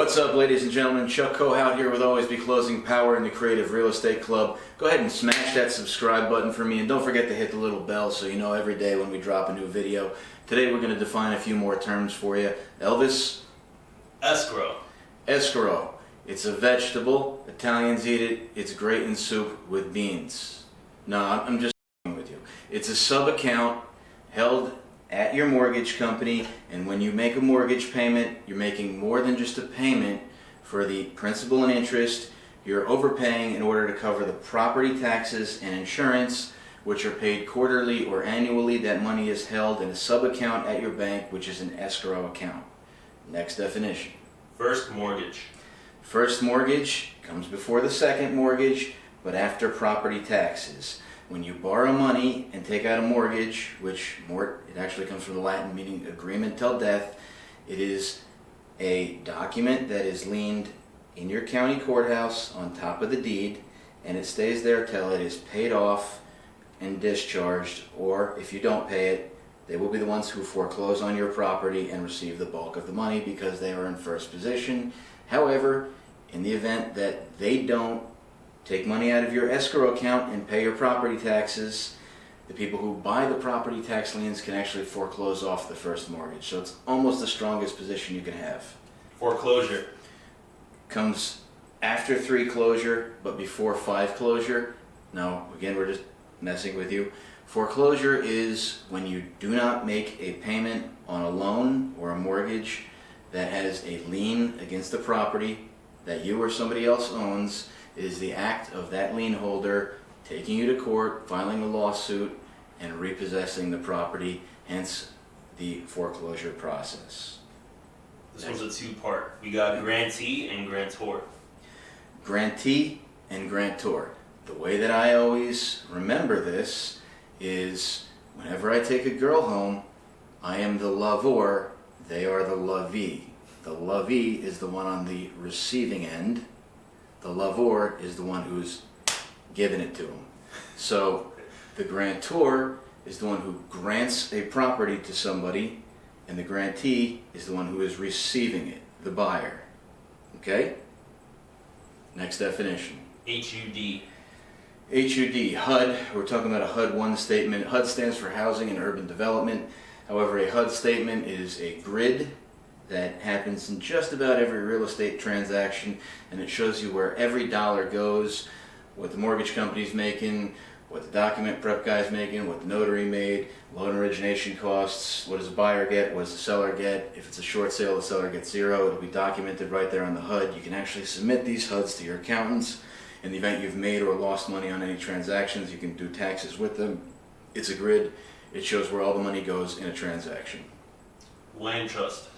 What's up, ladies and gentlemen? Chuck Kohout here with Always Be Closing Power in the Creative Real Estate Club. Go ahead and smash that subscribe button for me, and don't forget to hit the little bell so you know every day when we drop a new video. Today we're going to define a few more terms for you. Elvis? Escrow. Escrow. It's a vegetable. Italians eat it. It's great in soup with beans. No, I'm just with you. It's a sub-account held at your mortgage company, and when you make a mortgage payment, you're making more than just a payment for the principal and interest. You're overpaying in order to cover the property taxes and insurance, which are paid quarterly or annually. That money is held in a sub-account at your bank, which is an escrow account. Next definition. First mortgage. First mortgage comes before the second mortgage, but after property taxes. When you borrow money and take out a mortgage, which it actually comes from the Latin meaning agreement till death, it is a document that is liened in your county courthouse on top of the deed, and it stays there till it is paid off and discharged, or if you don't pay it, they will be the ones who foreclose on your property and receive the bulk of the money because they are in first position. However, in the event that they don't take money out of your escrow account and pay your property taxes, the people who buy the property tax liens can actually foreclose off the first mortgage. So it's almost the strongest position you can have. Foreclosure. Comes after 3 closure, but before 5 closure. No, again, we're just messing with you. Foreclosure is when you do not make a payment on a loan or a mortgage that has a lien against the property that you or somebody else owns. It is the act of that lien holder taking you to court, filing a lawsuit, and repossessing the property, hence the foreclosure process. This one's a two-part. We got grantee and grantor. Grantee and grantor. The way that I always remember this is whenever I take a girl home, I am the lover, they are the lovee. The lovee is the one on the receiving end. The lover is the one who's giving it to him. So the grantor is the one who grants a property to somebody, and the grantee is the one who is receiving it, the buyer. Okay? Next definition. HUD. HUD, HUD, we're talking about a HUD 1 statement. HUD stands for Housing and Urban Development. However, a HUD statement is a grid that happens in just about every real estate transaction, and it shows you where every dollar goes, what the mortgage company's making, what the document prep guy's making, what the notary made, loan origination costs, what does the buyer get, what does the seller get. If it's a short sale, the seller gets 0. It'll be documented right there on the HUD. You can actually submit these HUDs to your accountants. In the event you've made or lost money on any transactions, you can do taxes with them. It's a grid. It shows where all the money goes in a transaction. Land trust.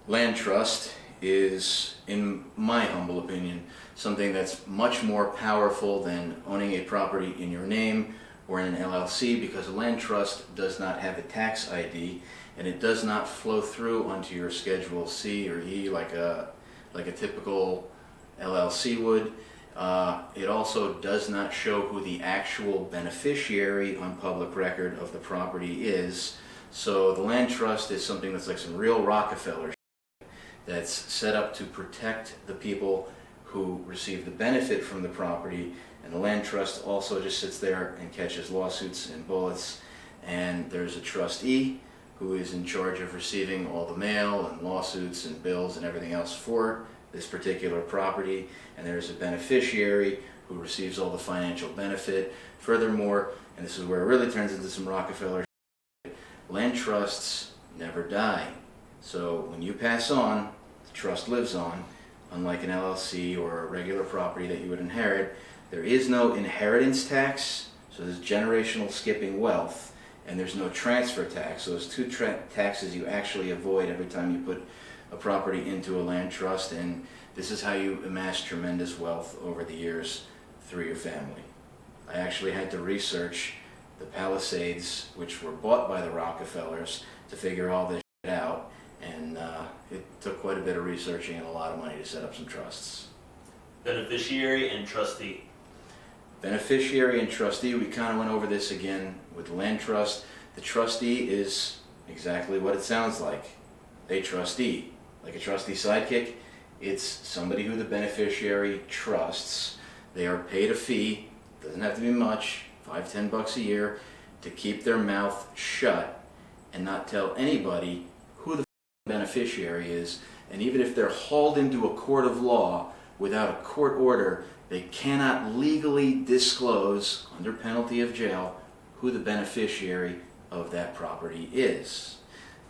Land trust is, in my humble opinion, something that's much more powerful than owning a property in your name or in an LLC, because a land trust does not have a tax ID, and it does not flow through onto your Schedule C or E like a typical LLC would. It also does not show who the actual beneficiary on public record of the property is. So the land trust is something that's like some real Rockefeller that's set up to protect the people who receive the benefit from the property, and the land trust also just sits there and catches lawsuits and bullets. And there's a trustee who is in charge of receiving all the mail and lawsuits and bills and everything else for this particular property, and there's a beneficiary who receives all the financial benefit. Furthermore, and this is where it really turns into some Rockefeller, land trusts never die. So when you pass on, the trust lives on. Unlike an LLC or a regular property that you would inherit, there is no inheritance tax, so there's generational skipping wealth, and there's no transfer tax. So there's 2 taxes you actually avoid every time you put a property into a land trust, and this is how you amass tremendous wealth over the years through your family. I actually had to research the Palisades, which were bought by the Rockefellers, to figure all this shit out, and it took quite a bit of researching and a lot of money to set up some trusts. Beneficiary and trustee. Beneficiary and trustee, we kind of went over this again with the land trust. The trustee is exactly what it sounds like, a trustee. Like a trustee sidekick, It's somebody who the beneficiary trusts. They are paid a fee, doesn't have to be much, $5-10 a year, to keep their mouth shut and not tell anybody who the beneficiary is. And even if they're hauled into a court of law without a court order, they cannot legally disclose, under penalty of jail, who the beneficiary of that property is.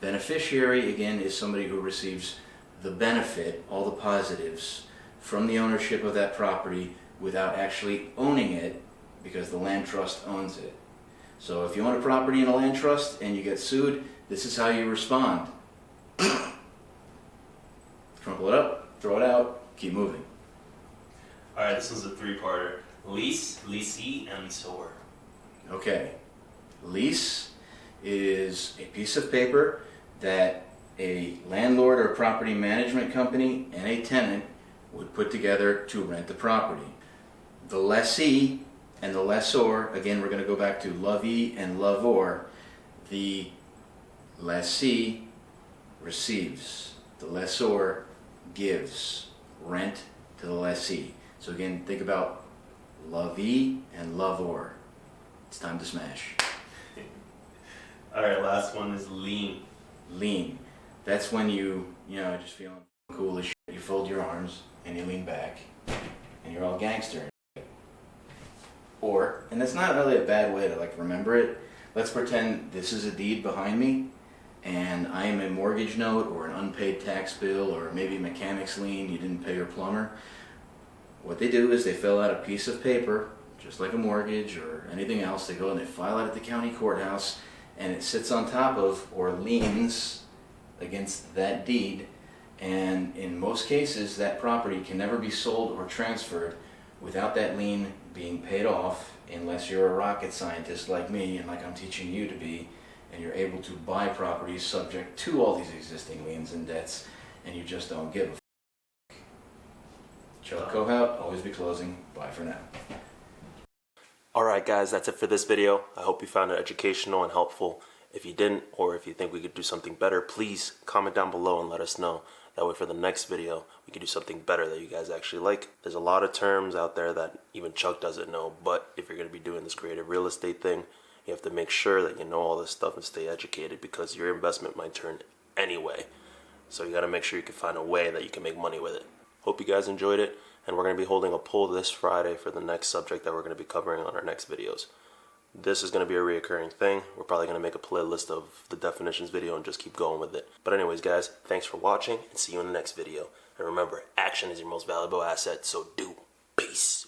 Beneficiary, again, is somebody who receives the benefit, all the positives, from the ownership of that property without actually owning it, because the land trust owns it. So if you own a property in a land trust and you get sued, this is how you respond. Crumple it up, throw it out, keep moving. Alright, this one's a three-parter. Lease, leasee, and leaseor. Okay. Lease is a piece of paper that a landlord or property management company and a tenant would put together to rent the property. The lessee and the lessor, again, we're going to go back to lovee and lovor. The lessee receives, the lessor gives rent to the lessee. So again, think about lovee and lovor. It's time to smash. Alright, last one is lien. Lean. That's when you just feeling cool as shit. You fold your arms and you lean back and you're all gangster. Or, and that's not really a bad way to like remember it, let's pretend this is a deed behind me and I am a mortgage note or an unpaid tax bill or maybe a mechanic's lien, you didn't pay your plumber. What they do is they fill out a piece of paper, just like a mortgage or anything else. They go and they file it at the county courthouse and it sits on top of or liens against that deed. And in most cases, that property can never be sold or transferred without that lien being paid off, unless you're a rocket scientist like me and like I'm teaching you to be, and you're able to buy properties subject to all these existing liens and debts, and you just don't give a f***. Chuck Kohout, always be closing. Bye for now. Alright guys, that's it for this video. I hope you found it educational and helpful. If you didn't, or if you think we could do something better, please comment down below and let us know. That way for the next video, we can do something better that you guys actually like. There's a lot of terms out there that even Chuck doesn't know, but if you're going to be doing this creative real estate thing, you have to make sure that you know all this stuff and stay educated, because your investment might turn anyway. So you got to make sure you can find a way that you can make money with it. Hope you guys enjoyed it, and we're going to be holding a poll this Friday for the next subject that we're going to be covering on our next videos. This is going to be a reoccurring thing. We're probably going to make a playlist of the definitions video and just keep going with it. But anyways guys, thanks for watching and see you in the next video. And remember, action is your most valuable asset, so do. Peace.